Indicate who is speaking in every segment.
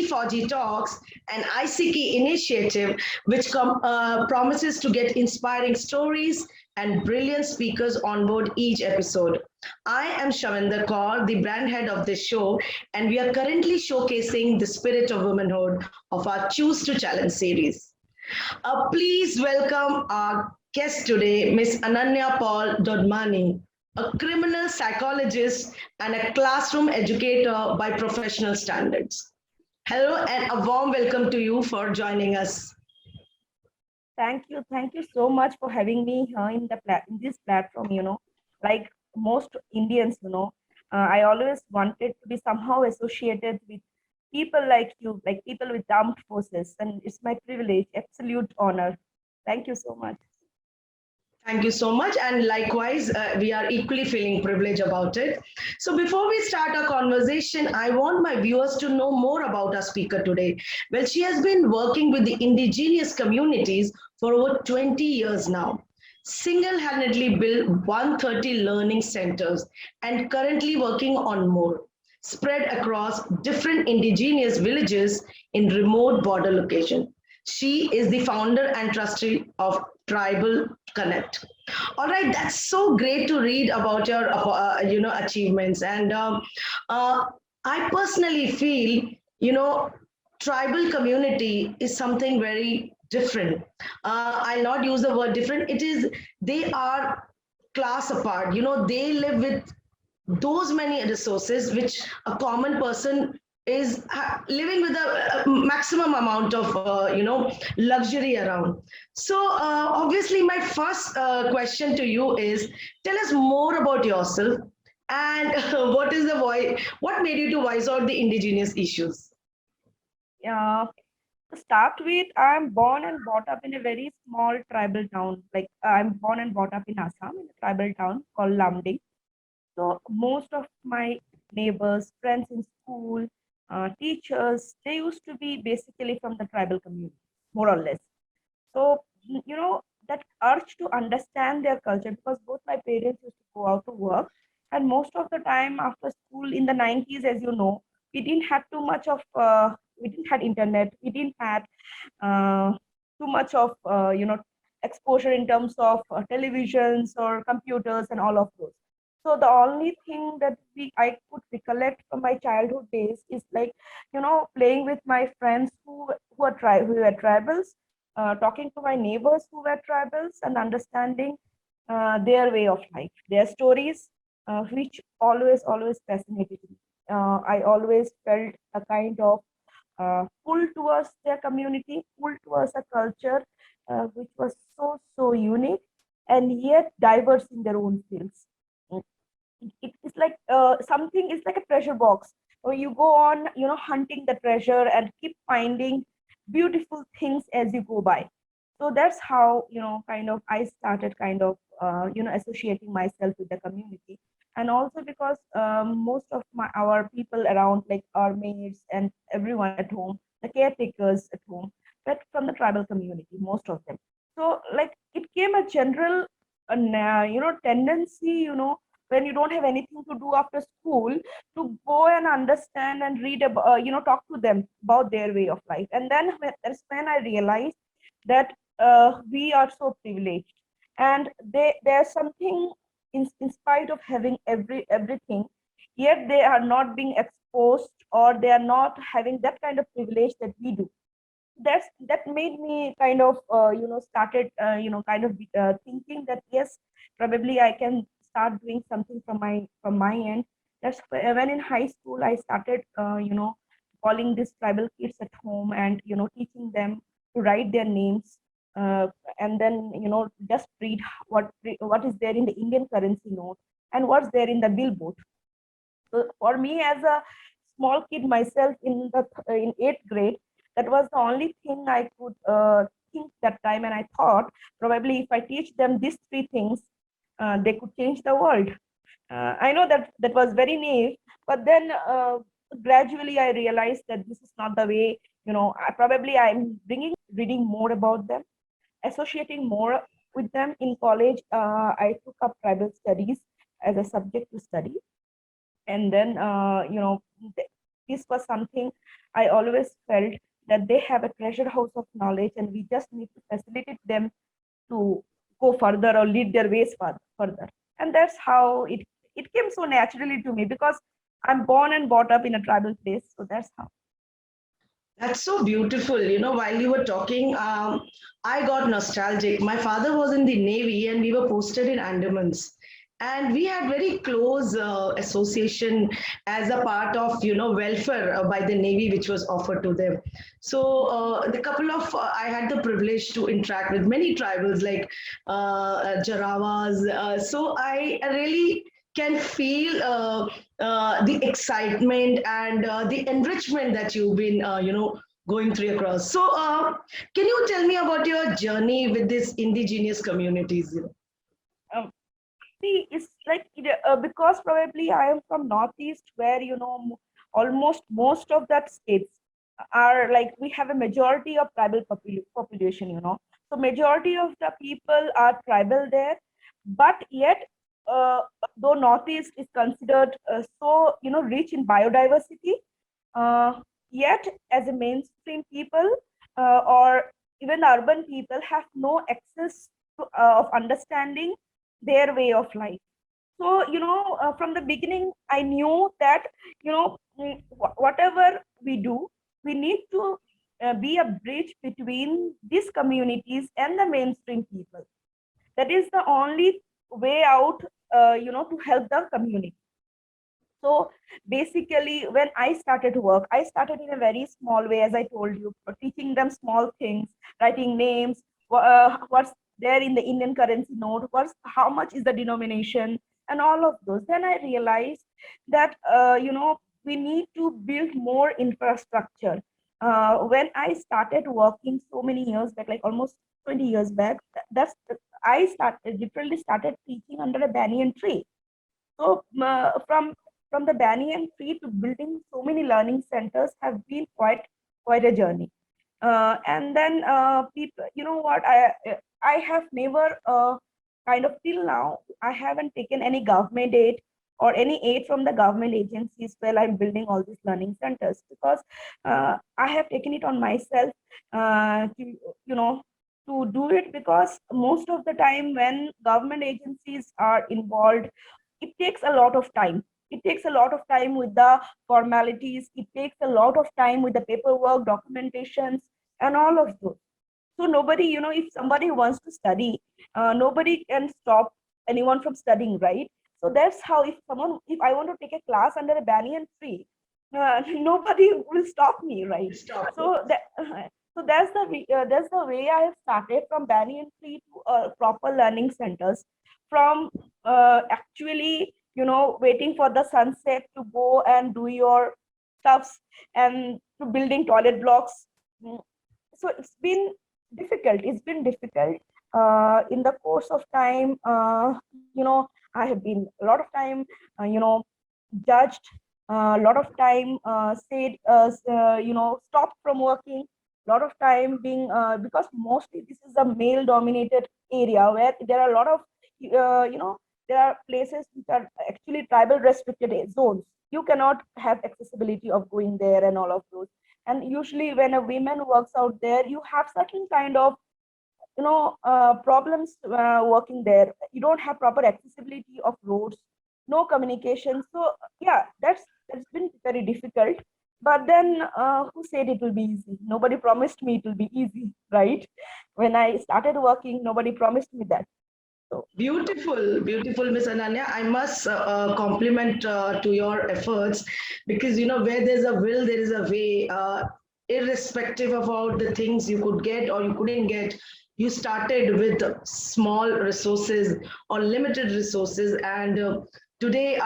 Speaker 1: Fauji Talks, an IESECCI initiative which promises to get inspiring stories and brilliant speakers on board each episode. I am Shavinder Kaur, the brand head of this show, and we are currently showcasing the spirit of womanhood of our Choose to Challenge series. Please welcome our guest today, Miss Ananya Paul Dodmani, a criminal psychologist and a classroom educator by professional standards. Hello and a warm welcome to you for joining us.
Speaker 2: Thank you so much for having me here in this platform. Like most Indians, I always wanted to be somehow associated with people like you, like people with armed forces, and it's my privilege, absolute honor. Thank you so much.
Speaker 1: Thank you so much. And likewise, we are equally feeling privileged about it. So, before we start our conversation, I want my viewers to know more about our speaker today. Well, she has been working with the indigenous communities for over 20 years now. Single handedly built 130 learning centers and currently working on more, spread across different indigenous villages in remote border locations. She is the founder and trustee of Tribal Connect. All right, that's so great to read about your achievements, and I personally feel tribal community is something very different. I'll not use the word different. It is they are class apart. They live with those many resources which a common person is living with a maximum amount of luxury around. So obviously my first question to you is, tell us more about yourself and what made you to voice out the indigenous issues.
Speaker 2: To start with, I'm born and brought up in a very small tribal town. Like I'm born and brought up in Assam, in a tribal town called Lamding. So most of my neighbors, friends in school, teachers, they used to be basically from the tribal community, more or less. So, that urge to understand their culture, because both my parents used to go out to work. And most of the time after school in the 90s, as you know, we didn't have too much of, we didn't have internet, we didn't have uh, too much of, exposure in terms of televisions or computers and all of those. So the only thing that I could recollect from my childhood days is like, playing with my friends who were tribals, talking to my neighbors who were tribals, and understanding their way of life, their stories, which always fascinated me. I always felt a kind of pull towards their community, pull towards a culture which was so unique and yet diverse in their own fields. It's like something is like a treasure box where you go on hunting the treasure and keep finding beautiful things as you go by. So that's how kind of I started kind of associating myself with the community. And also because most of our people around, like our maids and everyone at home, the caretakers at home, but from the tribal community, most of them. So like it came a general tendency, when you don't have anything to do after school, to go and understand and read about, talk to them about their way of life. And then that's when I realized that we are so privileged, and there's something in spite of having everything, yet they are not being exposed, or they are not having that kind of privilege that we do. That made me kind of started kind of thinking that yes, probably I can start doing something from my end. That's when in high school I started calling these tribal kids at home, and teaching them to write their names, and then just read what is there in the Indian currency note and what's there in the billboard. So for me, as a small kid myself in eighth grade, that was the only thing I could think that time, and I thought probably if I teach them these three things, they could change the world. I know that that was very naive, but then gradually I realized that this is not the way. I'm bringing reading more about them, associating more with them. In college, I took up tribal studies as a subject to study, and then this was something I always felt, that they have a treasure house of knowledge, and we just need to facilitate them to go further or lead their ways further. And that's how it came so naturally to me, because I'm born and brought up in a tribal place. So that's how.
Speaker 1: That's so beautiful. While you were talking, I got nostalgic. My father was in the Navy and we were posted in Andamans. And we had very close association as a part of, welfare by the Navy, which was offered to them. So I had the privilege to interact with many tribals like Jarawas. So I really can feel the excitement and the enrichment that you've been, going through across. So, can you tell me about your journey with these indigenous communities?
Speaker 2: Um, See, it's like because probably I am from Northeast, where almost most of that states are like, we have a majority of tribal population. So majority of the people are tribal there, but yet, uh, though Northeast is considered so rich in biodiversity, uh, yet as a mainstream people, or even urban people, have no access to, of understanding their way of life. So from the beginning I knew that, whatever we do, we need to be a bridge between these communities and the mainstream people. That is the only way out, to help the community. So basically, when I started work, I started in a very small way, as I told you, teaching them small things, writing names, what's there in the Indian currency note, how much is the denomination, and all of those. Then I realized that, we need to build more infrastructure. When I started working so many years back, like almost 20 years back, that's I started literally started teaching under a banyan tree. So from the banyan tree to building so many learning centers have been quite a journey. And then people, what, I have never kind of till now, I haven't taken any government aid or any aid from the government agencies while I'm building all these learning centers, because I have taken it on myself to to do it, because most of the time when government agencies are involved, it takes a lot of time. It takes a lot of time with the formalities. It takes a lot of time with the paperwork, documentations, and all of those. So nobody, if somebody wants to study, nobody can stop anyone from studying, right? So that's how, if I want to take a class under a banyan tree, nobody will stop me, right?
Speaker 1: Stop.
Speaker 2: So that, so that's the way I have started, from banyan tree to proper learning centers, from actually, waiting for the sunset to go and do your stuffs, and to building toilet blocks. Mm, so it's been difficult in the course of time. I have been a lot of time judged, a lot of time said, stopped from working, a lot of time being, because mostly this is a male dominated area, where there are a lot of, there are places which are actually tribal restricted zones. You cannot have accessibility of going there and all of those. And usually when a woman works out there, you have certain kind of problems working there. You don't have proper accessibility of roads, no communication. So yeah, that's been very difficult. But then who said it will be easy? Nobody promised me it will be easy, right? When I started working, nobody promised me that. So
Speaker 1: Beautiful, beautiful, Miss Ananya. I must compliment to your efforts, because where there's a will, there is a way. Irrespective of all the things you could get or you couldn't get, you started with small resources or limited resources. And today,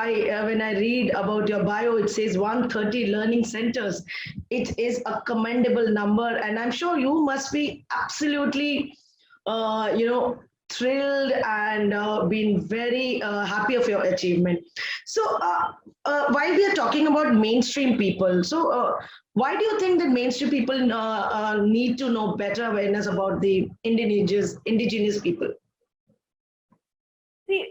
Speaker 1: when I read about your bio, it says 130 learning centers. It is a commendable number, and I'm sure you must be absolutely, thrilled and been very happy of your achievement. So, while we are talking about mainstream people, so why do you think that mainstream people need to know better awareness about the indigenous people?
Speaker 2: see,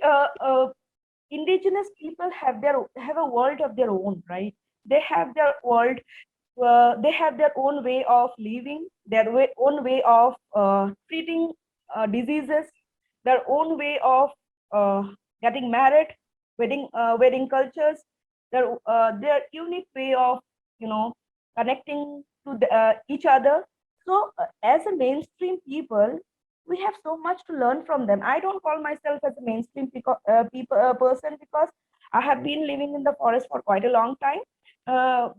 Speaker 2: indigenous people have a world of their own, right? they have their world, they have their own way of living, their own way of treating diseases, their own way of uh, getting married, wedding cultures, their unique way of connecting to each other. So as a mainstream people, we have so much to learn from them. I don't call myself as a mainstream person because I have been living in the forest for quite a long time. Uh,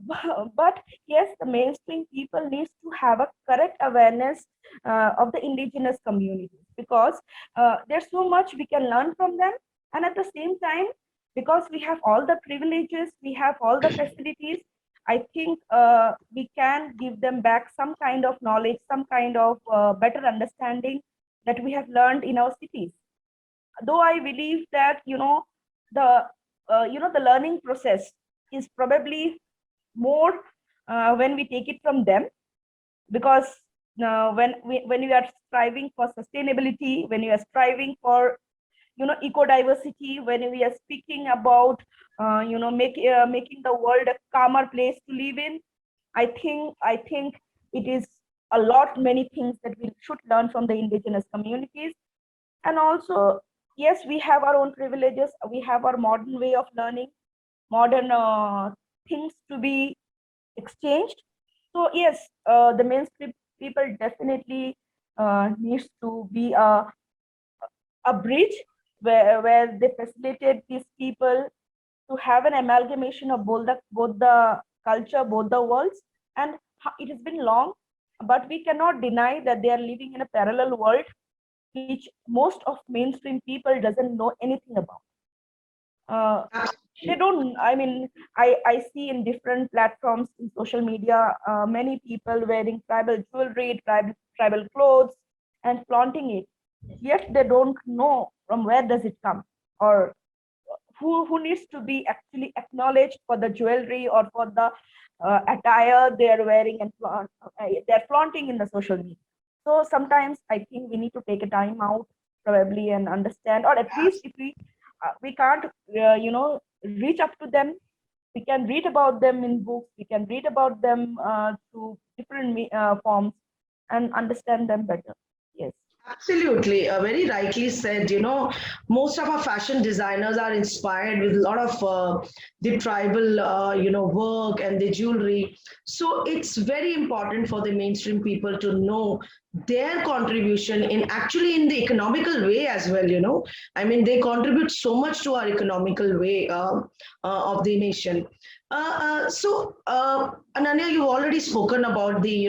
Speaker 2: but yes, the mainstream people needs to have a correct awareness of the indigenous communities, because there's so much we can learn from them. And at the same time, because we have all the privileges, we have all the facilities, I think we can give them back some kind of knowledge, some kind of better understanding that we have learned in our cities. Though I believe that the the learning process is probably more when we take it from them, because when we are striving for sustainability, when we are striving for eco diversity, when we are speaking about making the world a calmer place to live in, I think it is a lot many things that we should learn from the indigenous communities. And also, yes, we have our own privileges, we have our modern way of learning, modern things to be exchanged. So yes, the mainstream people definitely needs to be a bridge where they facilitate these people to have an amalgamation of both the culture, both the worlds. And it has been long, but we cannot deny that they are living in a parallel world which most of mainstream people doesn't know anything about. Uh, they don't. I mean, I see in different platforms in social media many people wearing tribal jewelry, tribal clothes, and flaunting it. Yet they don't know from where does it come, or who needs to be actually acknowledged for the jewelry or for the attire they are wearing and they're flaunting in the social media. So sometimes I think we need to take a time out probably and understand, or at least if we can't reach up to them, we can read about them in books, we can read about them through different forms and understand them better. Yes.
Speaker 1: Absolutely, very rightly said. Most of our fashion designers are inspired with a lot of the tribal, work and the jewelry. So it's very important for the mainstream people to know their contribution in actually in the economical way as well. I mean, they contribute so much to our economical way of the nation. Ananya, you've already spoken about the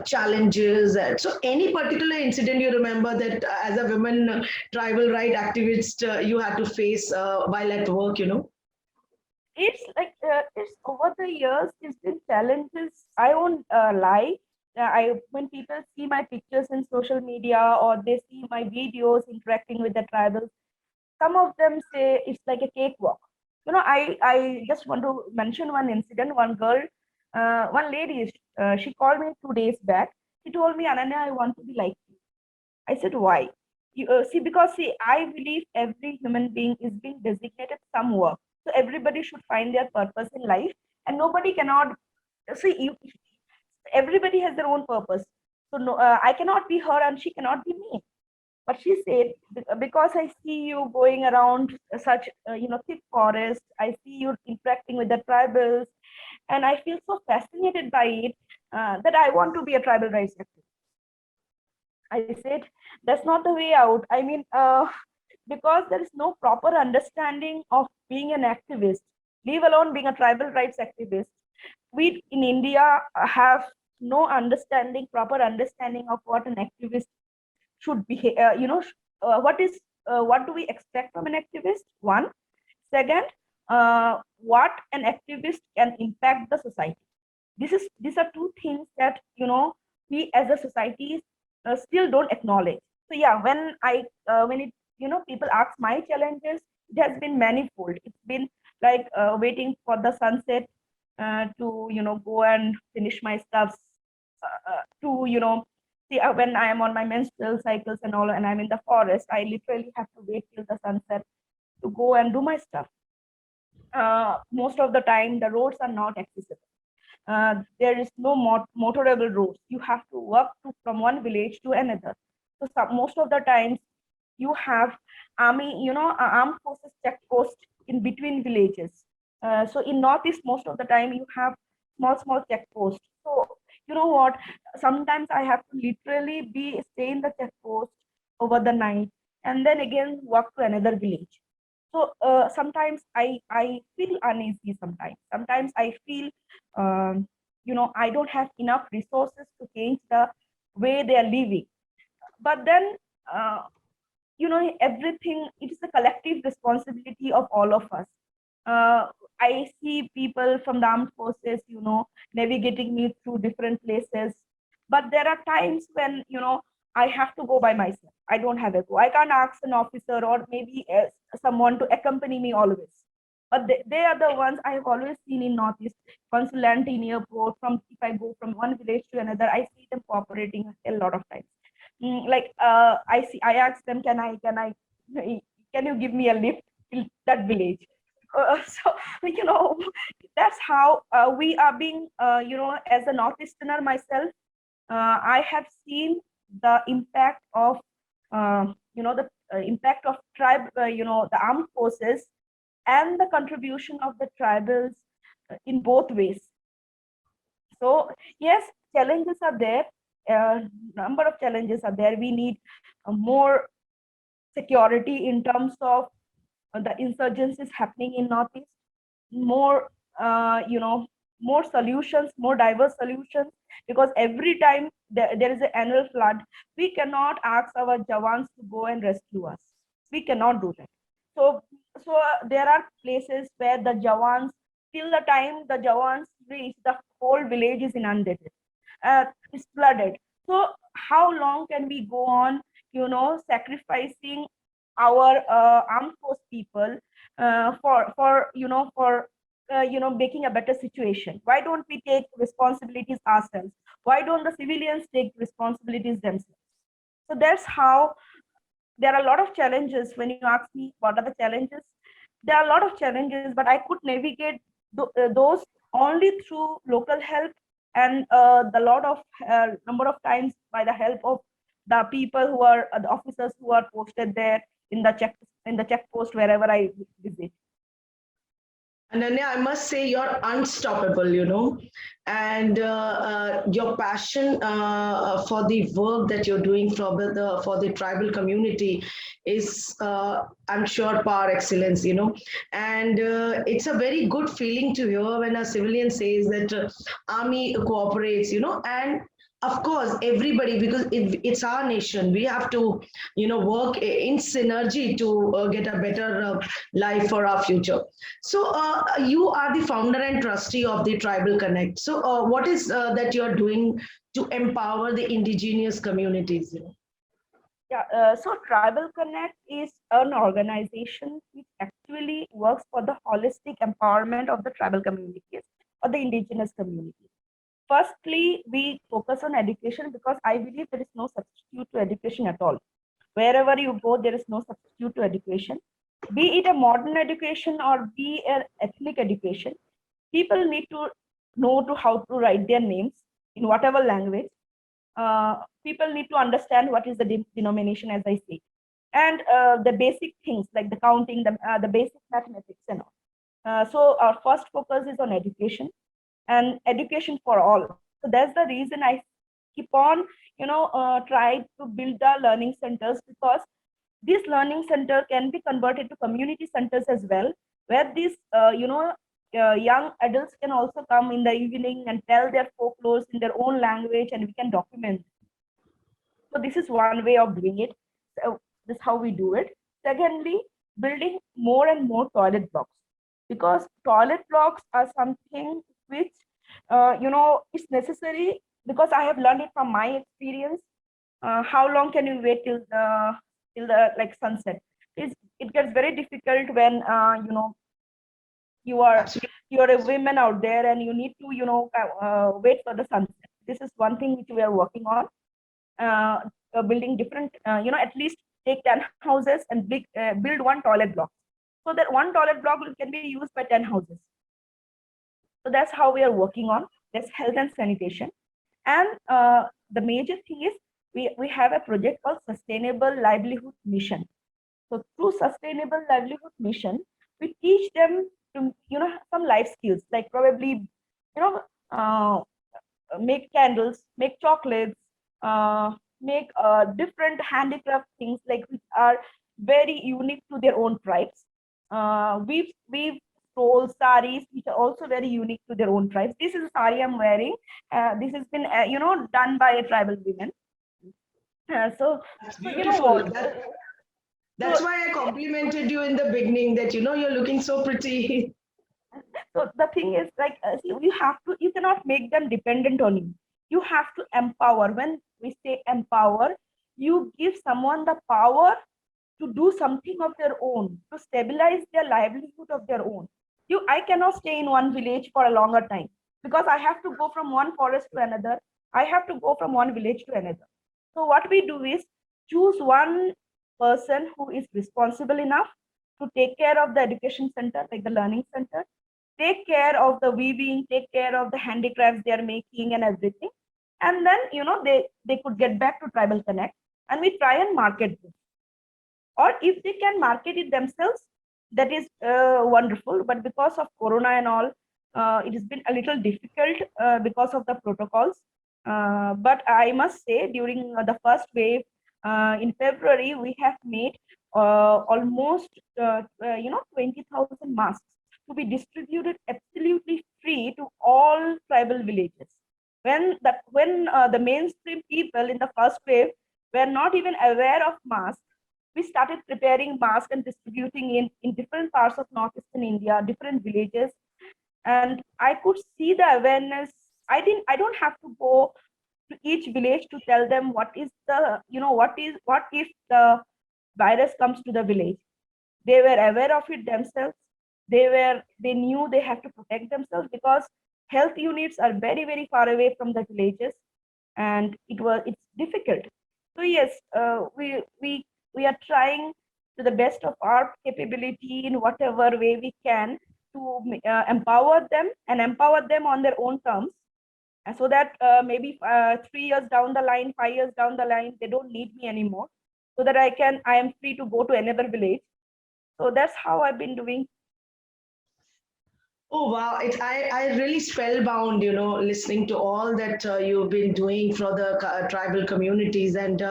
Speaker 1: challenges. So, any particular incident you remember that as a women tribal right activist you had to face while at work?
Speaker 2: It's like it's over the years it's been challenges. I won't lie. I when people see my pictures in social media or they see my videos interacting with the tribals, some of them say it's like a cakewalk. I just want to mention one incident. One girl, one lady, she called me 2 days back. She told me, Ananya, I want to be like you. I said, why? Because I believe every human being is being designated some work. So everybody should find their purpose in life, and nobody cannot see you. Everybody has their own purpose. So no, I cannot be her, and she cannot be me. But she said, because I see you going around such thick forest, I see you interacting with the tribals, and I feel so fascinated by it that I want to be a tribal rights activist. I said, that's not the way out. I mean, because there is no proper understanding of being an activist, leave alone being a tribal rights activist. We in India have no understanding, proper understanding of what an activist should be. What do we expect from an activist? One. Second, what an activist can impact the society. These are two things that we as a society still don't acknowledge. So yeah, when it people ask my challenges, it has been manifold. It's been like waiting for the sunset to go and finish my stuff, to see when I am on my menstrual cycles and all, and I'm in the forest, I literally have to wait till the sunset to go and do my stuff. most of the time the roads are not accessible. There is no motorable roads. You have to walk from one village to another. So most of the times you have army, armed forces checkpost in between villages. So in Northeast, most of the time you have small checkposts. So you know what? Sometimes I have to literally be stay in the checkpost over the night and then again walk to another village. So sometimes I feel uneasy. Sometimes I feel I don't have enough resources to change the way they are living. But then everything, it is a collective responsibility of all of us. uh, I see people from the armed forces, navigating me through different places, but there are times when I have to go by myself. I don't have a go. I can't ask an officer or maybe someone to accompany me always. But they are the ones I have always seen in Northeast. Once you land in airport, from if I go from one village to another, I see them cooperating a lot of times. Like I asked them, can you give me a lift till that village? So that's how we are being. As a Northeasterner myself, I have seen the impact of the impact of tribe, the armed forces, and the contribution of the tribals in both ways. So yes, challenges are there. Number of challenges are there. We need more security in terms of the insurgencies happening in Northeast. More, more solutions, more diverse solutions. Because every time there is an annual flood, we cannot ask our Jawans to go and rescue us. We cannot do that. So there are places where the Jawans, till the time the Jawans reach, the whole village is inundated, is flooded. So how long can we go on, sacrificing our armed force people for making a better situation? Why don't we take responsibilities ourselves? Why don't the civilians take responsibilities themselves? So that's how there are a lot of challenges. When you ask me what are the challenges, there are a lot of challenges, but I could navigate those only through local help and the lot of number of times by the help of the people who are the officers who are posted there in the check post wherever I visit.
Speaker 1: Ananya, I must say you're unstoppable, and your passion for the work that you're doing for the tribal community is, I'm sure, par excellence, and it's a very good feeling to hear when a civilian says that army cooperates, and of course everybody, because it's our nation, we have to work in synergy to get a better life for our future. So you are the founder and trustee of the Tribal Connect. So what is that you are doing to empower the indigenous communities?
Speaker 2: Yeah, so Tribal Connect is an organization which actually works for the holistic empowerment of the tribal communities or the indigenous communities. Firstly, we focus on education because I believe there is no substitute to education at all. Wherever you go, there is no substitute to education. Be it a modern education or be an ethnic education, people need to know to how to write their names in whatever language. People need to understand what is the denomination, as I say, and the basic things like the counting, the basic mathematics and all. So our first focus is on education and education for all. So that's the reason I keep on, try to build the learning centers, because this learning center can be converted to community centers as well, where these, young adults can also come in the evening and tell their folklores in their own language, and we can document. So this is one way of doing it. So this is how we do it. Secondly, building more and more toilet blocks, because toilet blocks are something which is necessary, because I have learned it from my experience. How long can you wait till the like sunset? It gets very difficult when you are
Speaker 1: Absolutely.
Speaker 2: you're a woman out there and you need to wait for the sunset. This is one thing which we are working on, building different, at least take 10 houses and build one toilet block. so that one toilet block can be used by 10 houses. So that's how we are working on. That's health and sanitation. And the major thing is we have a project called Sustainable Livelihood Mission. So through Sustainable Livelihood Mission, we teach them to, some life skills, like probably, make candles, make chocolates, make different handicraft things like which are very unique to their own tribes. We've sold saris which are also very unique to their own tribes. This is a sari I'm wearing. This has been done by a tribal women.
Speaker 1: That's
Speaker 2: You know
Speaker 1: beautiful.
Speaker 2: what?
Speaker 1: That's why I complimented you in the beginning that you're looking so pretty.
Speaker 2: So the thing is, like, see, you cannot make them dependent on you. You have to empower. When we say empower, you give someone the power to do something of their own, to stabilize their livelihood of their own. I cannot stay in one village for a longer time because I have to go from one forest to another. I have to go from one village to another. So what we do is choose one person who is responsible enough to take care of the education center, like the learning center, take care of the weaving, take care of the handicrafts they are making and everything. And then, they could get back to Tribal Connect and we try and market this. Or if they can market it themselves, that is wonderful. But because of Corona and all, it has been a little difficult because of the protocols. But I must say, during the first wave in February, we have made almost 20,000 masks to be distributed absolutely free to all tribal villages. When the mainstream people in the first wave were not even aware of masks, we started preparing masks and distributing in different parts of northeastern India, different villages, and I could see the awareness. I don't have to go to each village to tell them what is the what if the virus comes to the village. They were aware of it themselves. They knew they have to protect themselves because health units are very, very far away from the villages, and it's difficult. So yes, we are trying to the best of our capability in whatever way we can to empower them and empower them on their own terms, and so that maybe 3 years down the line, 5 years down the line, they don't need me anymore, so that I am free to go to another village. So that's how I've been doing.
Speaker 1: Oh wow, I really spellbound, listening to all that you've been doing for the tribal communities, and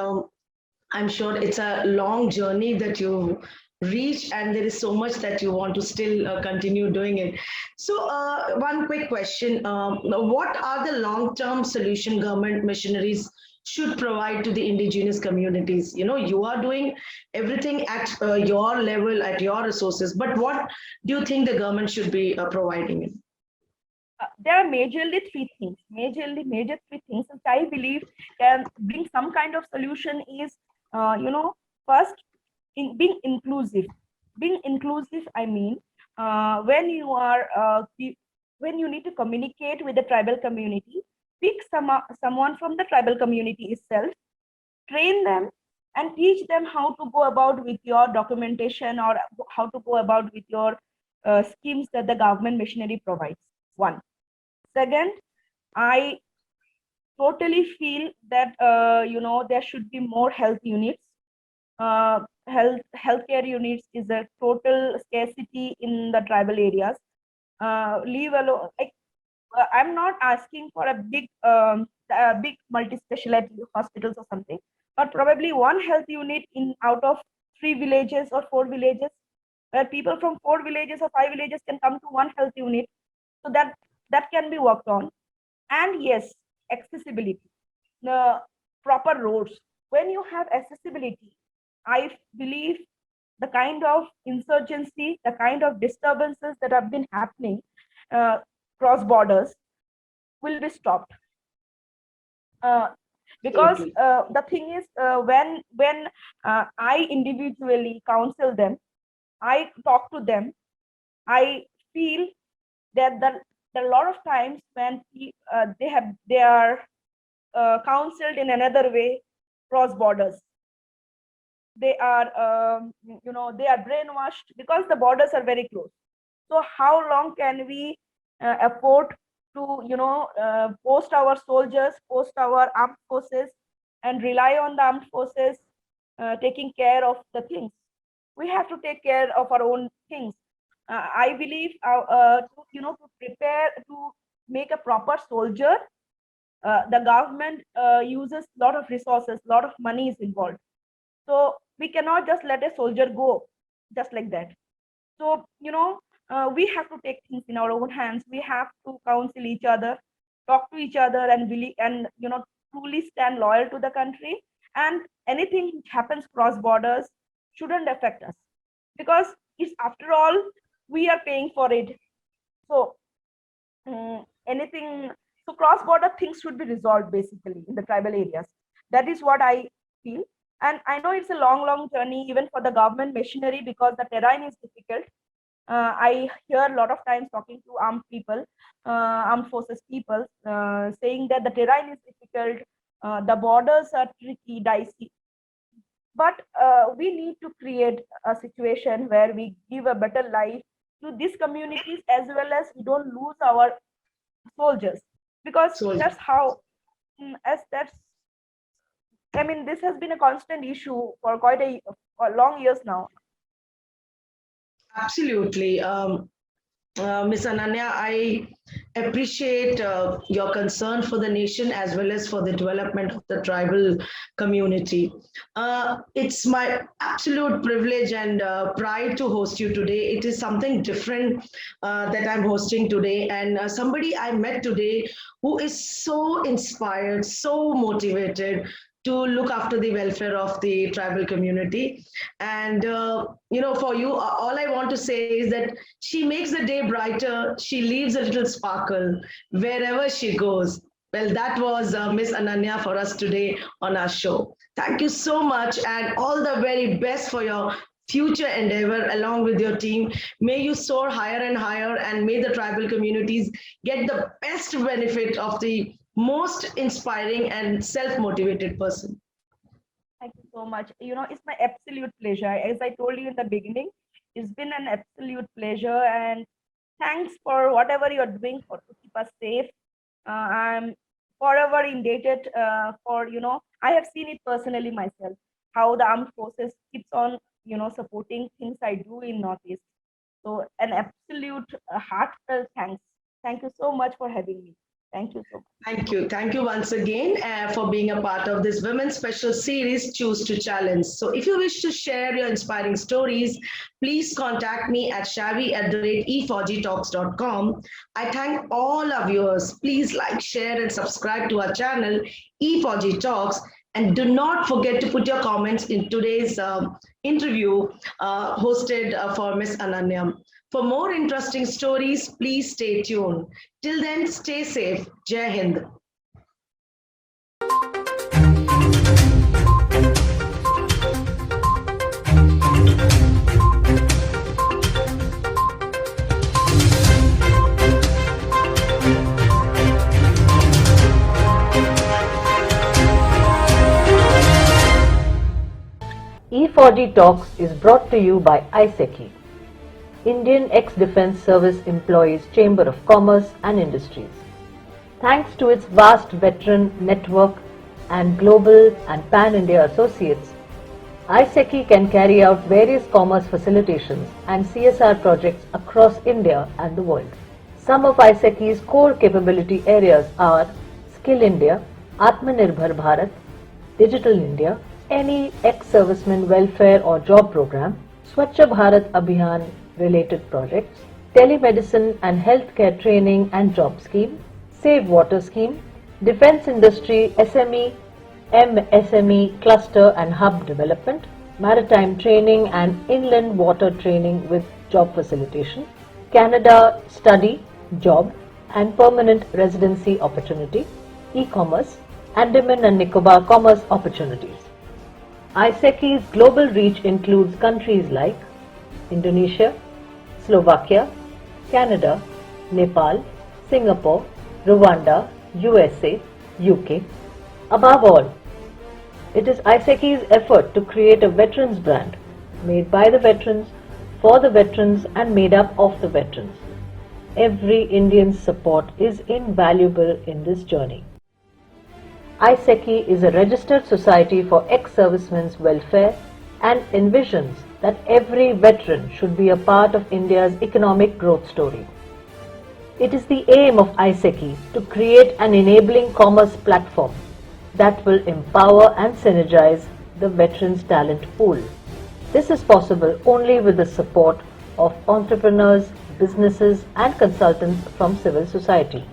Speaker 1: I'm sure it's a long journey that you reached, and there is so much that you want to still continue doing it. So, one quick question: what are the long-term solution government missionaries should provide to the indigenous communities? You are doing everything at your level, at your resources, but what do you think the government should be providing?
Speaker 2: There are major three things which I believe can bring some kind of solution is, first, in being inclusive. Being inclusive, I mean, when you are when you need to communicate with the tribal community, pick someone from the tribal community itself, train them and teach them how to go about with your documentation or how to go about with your schemes that the government missionary provides. One. Second, I totally feel that there should be more health units. Healthcare units is a total scarcity in the tribal areas. Leave alone, like, I'm not asking for a big multi-specialty hospitals or something, but probably one health unit in out of 3 villages or 4 villages, where people from 4 villages or 5 villages can come to one health unit. So that can be worked on. And yes, accessibility, the proper roads. When you have accessibility, I believe the kind of insurgency, the kind of disturbances that have been happening cross borders will be stopped. Because the thing is, when I individually counsel them, I talk to them, I feel that a lot of times when they are counseled in another way, cross borders, they are, they are brainwashed because the borders are very close. So how long can we afford to, post our soldiers, post our armed forces, and rely on the armed forces taking care of the things? We have to take care of our own things. I believe, to prepare to make a proper soldier, the government uses a lot of resources, a lot of money is involved. So we cannot just let a soldier go just like that. So, we have to take things in our own hands. We have to counsel each other, talk to each other, and really, and truly stand loyal to the country. And anything which happens cross borders shouldn't affect us, because it's, after all, we are paying for it. So anything, so cross border things should be resolved basically in the tribal areas. That is what I feel. And I know it's a long journey even for the government machinery, because the terrain is difficult. I hear a lot of times talking to armed people, armed forces people, saying that the terrain is difficult, the borders are tricky, dicey. But we need to create a situation where we give a better life to these communities, as well as we don't lose our soldiers, because that's how, as that's, I mean, this has been a constant issue for quite for long years now.
Speaker 1: Absolutely. Ms. Ananya, I appreciate your concern for the nation as well as for the development of the tribal community. It's my absolute privilege and pride to host you today. It is something different that I'm hosting today, and somebody I met today who is so inspired, so motivated to look after the welfare of the tribal community. And, for you, all I want to say is that she makes the day brighter. She leaves a little sparkle wherever she goes. Well, that was Miss Ananya for us today on our show. Thank you so much, and all the very best for your future endeavor along with your team. May you soar higher and higher, and may the tribal communities get the best benefit of the most inspiring and self-motivated person.
Speaker 2: Thank you so much. It's my absolute pleasure. As I told you in the beginning, it's been an absolute pleasure, and thanks for whatever you're doing for to keep us safe. I'm forever indebted for, I have seen it personally myself, how the armed forces keeps on, supporting things I do in Northeast. So an absolute heartfelt thanks. Thank you so much for having me. Thank you so much.
Speaker 1: Thank you. Thank you once again for being a part of this Women's Special Series, Choose to Challenge. So if you wish to share your inspiring stories, please contact me at shavi@efaujitalks.com. I thank all our viewers. Please like, share, and subscribe to our channel, Efauji Talks. And do not forget to put your comments in today's interview hosted for Miss Ananya. For more interesting stories, please stay tuned. Till then, stay safe. Jai Hind.
Speaker 3: Fauji Talks is brought to you by IESECCI, Indian Ex-Defence Service Employees Chamber of Commerce and Industries. Thanks to its vast veteran network and global and pan-India associates, IESECCI can carry out various commerce facilitations and CSR projects across India and the world. Some of IESECCI's core capability areas are Skill India, Atmanirbhar Bharat, Digital India, any ex-serviceman welfare or job program, Swachh Bharat Abhiyan related projects, telemedicine and healthcare training and job scheme, Save Water scheme, defense industry SME, MSME cluster and hub development, maritime training and inland water training with job facilitation, Canada study, job and permanent residency opportunity, e-commerce, Andaman and Nicobar commerce opportunities. IESECCI's global reach includes countries like Indonesia, Slovakia, Canada, Nepal, Singapore, Rwanda, USA, UK. Above all, It is IESECCI's effort to create a veterans brand, made by the veterans, for the veterans and made up of the veterans. Every Indian's support is invaluable in this journey. IESECCI is a registered society for ex-servicemen's welfare and envisions that every veteran should be a part of India's economic growth story. It is the aim of IESECCI to create an enabling commerce platform that will empower and synergize the veterans' talent pool. This is possible only with the support of entrepreneurs, businesses and consultants from civil society.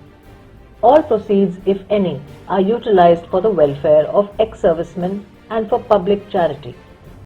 Speaker 3: All proceeds, if any, are utilized for the welfare of ex-servicemen and for public charity.